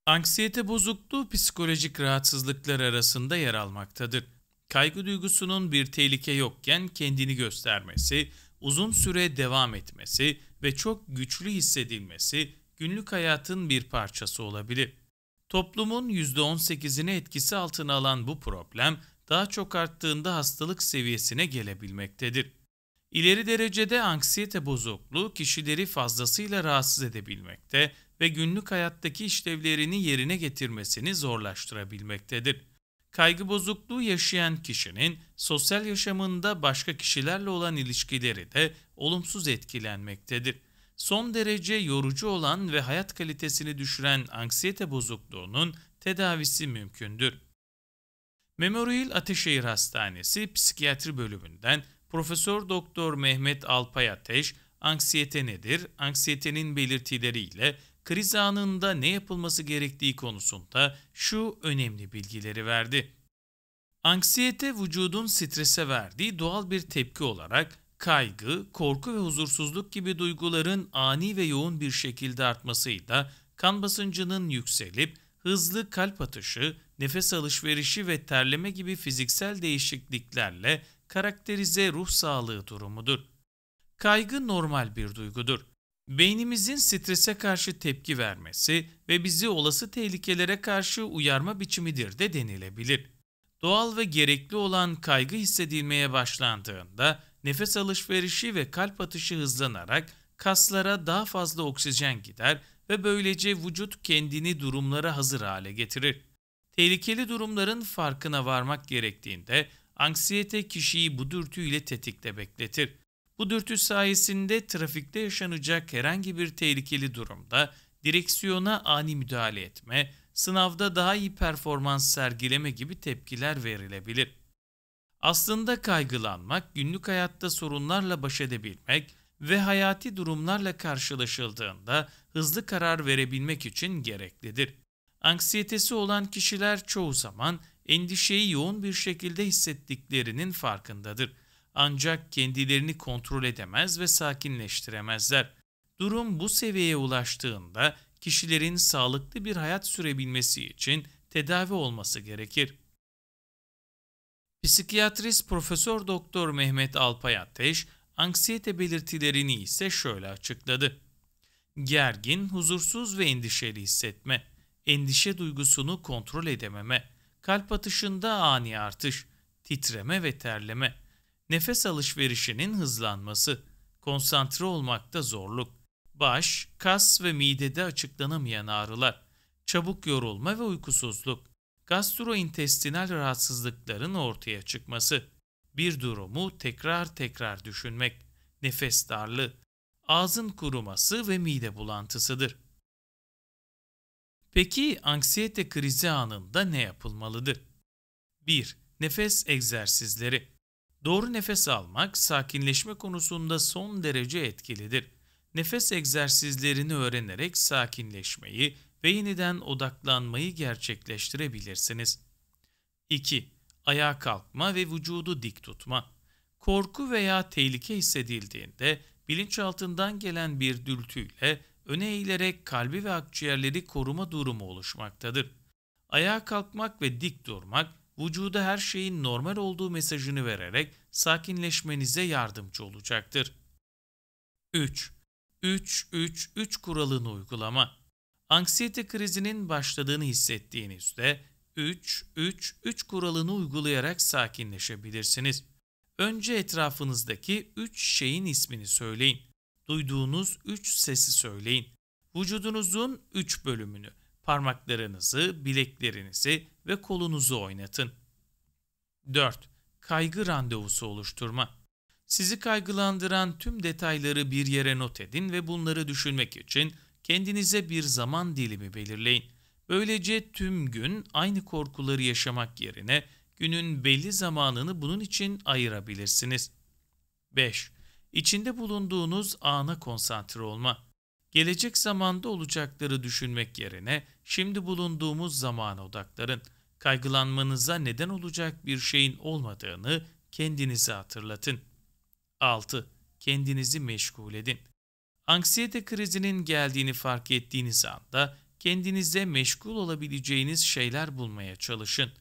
Anksiyete bozukluğu psikolojik rahatsızlıklar arasında yer almaktadır. Kaygı duygusunun bir tehlike yokken kendini göstermesi, uzun süre devam etmesi ve çok güçlü hissedilmesi günlük hayatın bir parçası olabilir. Toplumun %18'ini etkisi altına alan bu problem daha çok arttığında hastalık seviyesine gelebilmektedir. İleri derecede anksiyete bozukluğu kişileri fazlasıyla rahatsız edebilmekte ve günlük hayattaki işlevlerini yerine getirmesini zorlaştırabilmektedir. Kaygı bozukluğu yaşayan kişinin sosyal yaşamında başka kişilerle olan ilişkileri de olumsuz etkilenmektedir. Son derece yorucu olan ve hayat kalitesini düşüren anksiyete bozukluğunun tedavisi mümkündür. Memorial Ateşehir Hastanesi Psikiyatri Bölümünden Profesör Doktor Mehmet Alpay Ateş, anksiyete nedir, anksiyetenin belirtileriyle kriz anında ne yapılması gerektiği konusunda şu önemli bilgileri verdi. Anksiyete vücudun strese verdiği doğal bir tepki olarak kaygı, korku ve huzursuzluk gibi duyguların ani ve yoğun bir şekilde artmasıyla kan basıncının yükselip hızlı kalp atışı, nefes alışverişi ve terleme gibi fiziksel değişikliklerle karakterize ruh sağlığı durumudur. Kaygı normal bir duygudur. Beynimizin strese karşı tepki vermesi ve bizi olası tehlikelere karşı uyarma biçimidir de denilebilir. Doğal ve gerekli olan kaygı hissedilmeye başlandığında nefes alışverişi ve kalp atışı hızlanarak kaslara daha fazla oksijen gider ve böylece vücut kendini durumlara hazır hale getirir. Tehlikeli durumların farkına varmak gerektiğinde anksiyete kişiyi bu dürtüyle tetikte bekletir. Bu dürtü sayesinde trafikte yaşanacak herhangi bir tehlikeli durumda direksiyona ani müdahale etme, sınavda daha iyi performans sergileme gibi tepkiler verilebilir. Aslında kaygılanmak, günlük hayatta sorunlarla baş edebilmek ve hayati durumlarla karşılaşıldığında hızlı karar verebilmek için gereklidir. Anksiyetesi olan kişiler çoğu zaman endişeyi yoğun bir şekilde hissettiklerinin farkındadır. Ancak kendilerini kontrol edemez ve sakinleştiremezler. Durum bu seviyeye ulaştığında kişilerin sağlıklı bir hayat sürebilmesi için tedavi olması gerekir. Psikiyatrist Profesör Doktor Mehmet Alpay Ateş, anksiyete belirtilerini ise şöyle açıkladı. Gergin, huzursuz ve endişeli hissetme, endişe duygusunu kontrol edememe, kalp atışında ani artış, titreme ve terleme, nefes alışverişinin hızlanması, konsantre olmakta zorluk, baş, kas ve midede açıklanamayan ağrılar, çabuk yorulma ve uykusuzluk, gastrointestinal rahatsızlıkların ortaya çıkması, bir durumu tekrar tekrar düşünmek, nefes darlığı, ağzın kuruması ve mide bulantısıdır. Peki anksiyete krizi anında ne yapılmalıdır? 1. Nefes egzersizleri. Doğru nefes almak sakinleşme konusunda son derece etkilidir. Nefes egzersizlerini öğrenerek sakinleşmeyi ve yeniden odaklanmayı gerçekleştirebilirsiniz. 2. Ayağa kalkma ve vücudu dik tutma. Korku veya tehlike hissedildiğinde bilinçaltından gelen bir dürtüyle öne eğilerek kalbi ve akciğerleri koruma durumu oluşmaktadır. Ayağa kalkmak ve dik durmak, vücuda her şeyin normal olduğu mesajını vererek sakinleşmenize yardımcı olacaktır. 3. 3-3-3 kuralını uygulama. Anksiyete krizinin başladığını hissettiğinizde 3-3-3 kuralını uygulayarak sakinleşebilirsiniz. Önce etrafınızdaki 3 şeyin ismini söyleyin. Duyduğunuz 3 sesi söyleyin. Vücudunuzun 3 bölümünü, parmaklarınızı, bileklerinizi ve kolunuzu oynatın. 4. Kaygı randevusu oluşturma. Sizi kaygılandıran tüm detayları bir yere not edin ve bunları düşünmek için kendinize bir zaman dilimi belirleyin. Böylece tüm gün aynı korkuları yaşamak yerine günün belli zamanını bunun için ayırabilirsiniz. 5. İçinde bulunduğunuz ana konsantre olma. Gelecek zamanda olacakları düşünmek yerine şimdi bulunduğumuz zamana odaklanın. Kaygılanmanıza neden olacak bir şeyin olmadığını kendinize hatırlatın. 6. Kendinizi meşgul edin. Anksiyete krizinin geldiğini fark ettiğiniz anda kendinize meşgul olabileceğiniz şeyler bulmaya çalışın.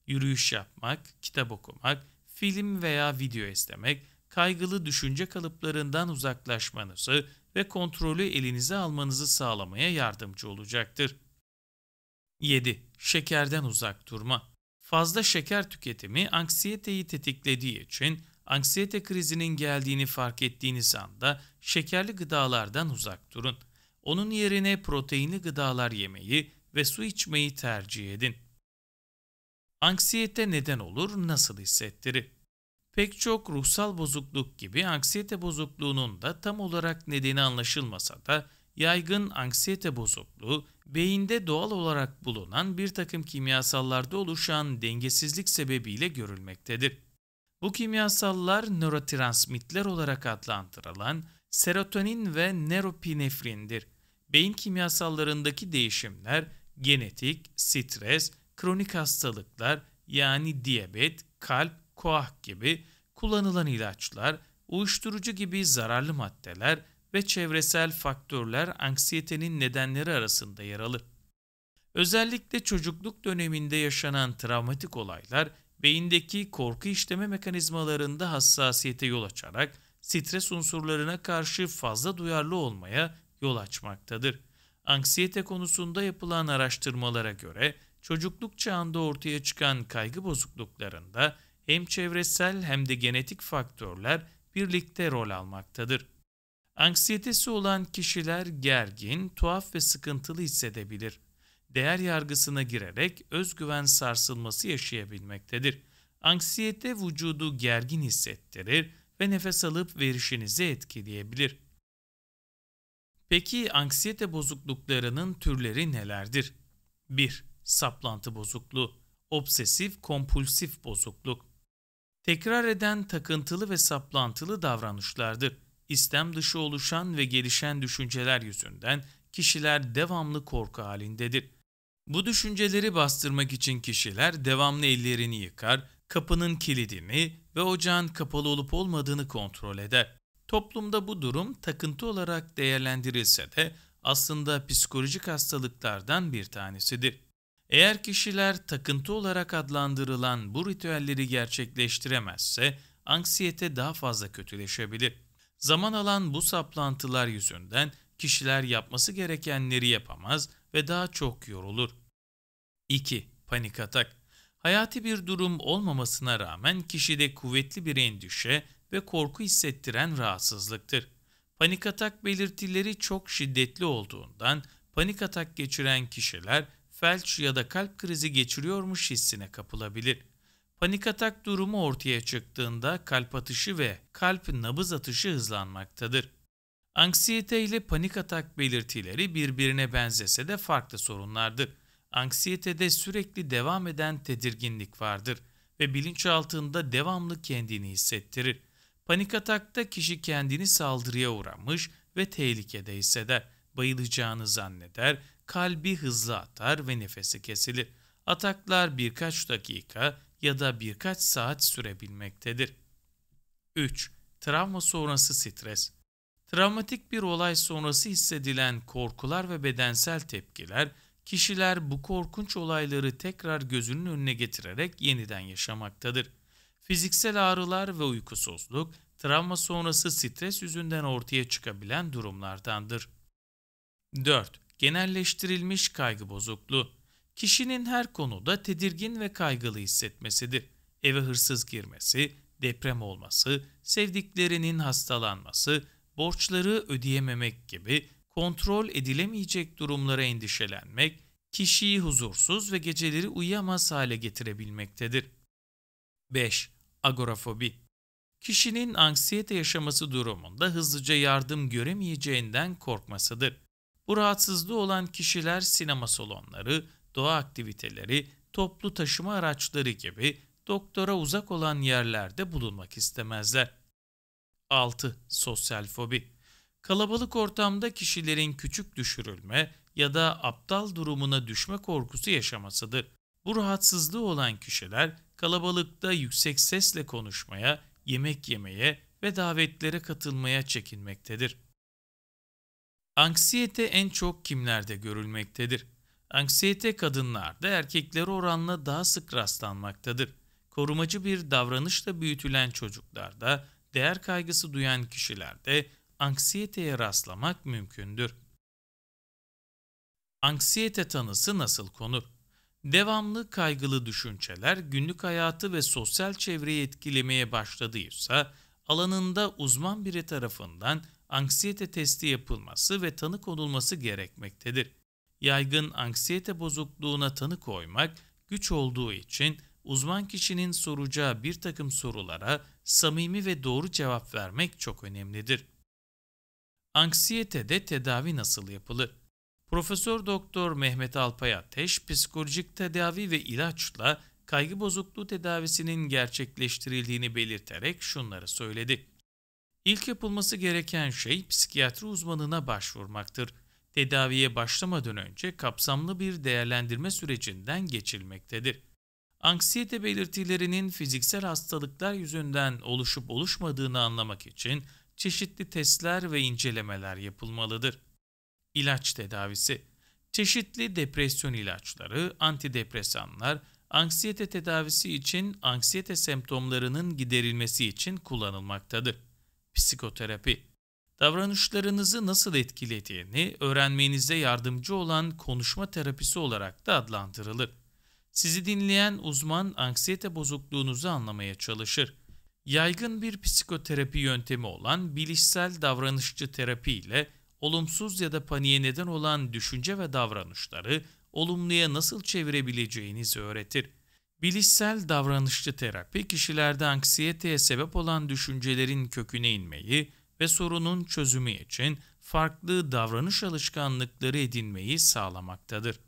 Yürüyüş yapmak, kitap okumak, film veya video izlemek, kaygılı düşünce kalıplarından uzaklaşmanızı ve kontrolü elinize almanızı sağlamaya yardımcı olacaktır. 7. Şekerden uzak durma. Fazla şeker tüketimi anksiyeteyi tetiklediği için anksiyete krizinin geldiğini fark ettiğiniz anda şekerli gıdalardan uzak durun. Onun yerine proteinli gıdalar yemeyi ve su içmeyi tercih edin. Anksiyete neden olur, nasıl hissettirir? Pek çok ruhsal bozukluk gibi anksiyete bozukluğunun da tam olarak nedeni anlaşılmasa da yaygın anksiyete bozukluğu beyinde doğal olarak bulunan bir takım kimyasallarda oluşan dengesizlik sebebiyle görülmektedir. Bu kimyasallar nörotransmitler olarak adlandırılan serotonin ve norepinefrindir. Beyin kimyasallarındaki değişimler genetik, stres, kronik hastalıklar yani diyabet, kalp, koah gibi kullanılan ilaçlar, uyuşturucu gibi zararlı maddeler ve çevresel faktörler anksiyetenin nedenleri arasında yer alır. Özellikle çocukluk döneminde yaşanan travmatik olaylar beyindeki korku işleme mekanizmalarında hassasiyete yol açarak stres unsurlarına karşı fazla duyarlı olmaya yol açmaktadır. Anksiyete konusunda yapılan araştırmalara göre çocukluk çağında ortaya çıkan kaygı bozukluklarında hem çevresel hem de genetik faktörler birlikte rol almaktadır. Anksiyetesi olan kişiler gergin, tuhaf ve sıkıntılı hissedebilir. Değer yargısına girerek özgüven sarsılması yaşayabilmektedir. Anksiyete vücudu gergin hissettirir ve nefes alıp verişinizi etkileyebilir. Peki anksiyete bozukluklarının türleri nelerdir? 1. Saplantı bozukluğu, obsesif kompulsif bozukluk. Tekrar eden takıntılı ve saplantılı davranışlardır. İstem dışı oluşan ve gelişen düşünceler yüzünden kişiler devamlı korku halindedir. Bu düşünceleri bastırmak için kişiler devamlı ellerini yıkar, kapının kilidini ve ocağın kapalı olup olmadığını kontrol eder. Toplumda bu durum takıntı olarak değerlendirilse de aslında psikolojik hastalıklardan bir tanesidir. Eğer kişiler takıntı olarak adlandırılan bu ritüelleri gerçekleştiremezse anksiyete daha fazla kötüleşebilir. Zaman alan bu saplantılar yüzünden kişiler yapması gerekenleri yapamaz ve daha çok yorulur. 2. Panik atak. Hayati bir durum olmamasına rağmen kişide kuvvetli bir endişe ve korku hissettiren rahatsızlıktır. Panik atak belirtileri çok şiddetli olduğundan panik atak geçiren kişiler felç ya da kalp krizi geçiriyormuş hissine kapılabilir. Panik atak durumu ortaya çıktığında kalp atışı ve kalp nabız atışı hızlanmaktadır. Anksiyete ile panik atak belirtileri birbirine benzese de farklı sorunlardır. Anksiyetede sürekli devam eden tedirginlik vardır ve bilinçaltında devamlı kendini hissettirir. Panik atakta kişi kendini saldırıya uğramış ve tehlikede hisseder. Bayılacağını zanneder, kalbi hızlı atar ve nefesi kesilir. Ataklar birkaç dakika ya da birkaç saat sürebilmektedir. 3. Travma sonrası stres. Travmatik bir olay sonrası hissedilen korkular ve bedensel tepkiler, kişiler bu korkunç olayları tekrar gözünün önüne getirerek yeniden yaşamaktadır. Fiziksel ağrılar ve uykusuzluk, travma sonrası stres yüzünden ortaya çıkabilen durumlardandır. 4. Genelleştirilmiş kaygı bozukluğu. Kişinin her konuda tedirgin ve kaygılı hissetmesidir. Eve hırsız girmesi, deprem olması, sevdiklerinin hastalanması, borçları ödeyememek gibi kontrol edilemeyecek durumlara endişelenmek, kişiyi huzursuz ve geceleri uyuyamaz hale getirebilmektedir. 5. Agorafobi. Kişinin anksiyete yaşaması durumunda hızlıca yardım göremeyeceğinden korkmasıdır. Bu rahatsızlığı olan kişiler sinema salonları, doğa aktiviteleri, toplu taşıma araçları gibi doktora uzak olan yerlerde bulunmak istemezler. 6. Sosyal fobi. Kalabalık ortamda kişilerin küçük düşürülme ya da aptal durumuna düşme korkusu yaşamasıdır. Bu rahatsızlığı olan kişiler kalabalıkta yüksek sesle konuşmaya, yemek yemeye ve davetlere katılmaya çekinmektedir. Anksiyete en çok kimlerde görülmektedir? Anksiyete kadınlarda erkeklere oranla daha sık rastlanmaktadır. Korumacı bir davranışla büyütülen çocuklarda, değer kaygısı duyan kişilerde anksiyeteye rastlamak mümkündür. Anksiyete tanısı nasıl konur? Devamlı kaygılı düşünceler günlük hayatı ve sosyal çevreyi etkilemeye başladıysa, alanında uzman biri tarafından anksiyete testi yapılması ve tanı konulması gerekmektedir. Yaygın anksiyete bozukluğuna tanı koymak güç olduğu için uzman kişinin soracağı bir takım sorulara samimi ve doğru cevap vermek çok önemlidir. Anksiyetede tedavi nasıl yapılır? Profesör Doktor Mehmet Alpay Ateş, psikolojik tedavi ve ilaçla kaygı bozukluğu tedavisinin gerçekleştirildiğini belirterek şunları söyledi. İlk yapılması gereken şey psikiyatri uzmanına başvurmaktır. Tedaviye başlamadan önce kapsamlı bir değerlendirme sürecinden geçilmektedir. Anksiyete belirtilerinin fiziksel hastalıklar yüzünden oluşup oluşmadığını anlamak için çeşitli testler ve incelemeler yapılmalıdır. İlaç tedavisi. Çeşitli depresyon ilaçları, antidepresanlar, anksiyete tedavisi için anksiyete semptomlarının giderilmesi için kullanılmaktadır. Psikoterapi. Davranışlarınızı nasıl etkilediğini öğrenmenize yardımcı olan konuşma terapisi olarak da adlandırılır. Sizi dinleyen uzman anksiyete bozukluğunuzu anlamaya çalışır. Yaygın bir psikoterapi yöntemi olan bilişsel davranışçı terapi ile olumsuz ya da paniğe neden olan düşünce ve davranışları olumluya nasıl çevirebileceğinizi öğretir. Bilişsel davranışçı terapi, kişilerde anksiyeteye sebep olan düşüncelerin köküne inmeyi ve sorunun çözümü için farklı davranış alışkanlıkları edinmeyi sağlamaktadır.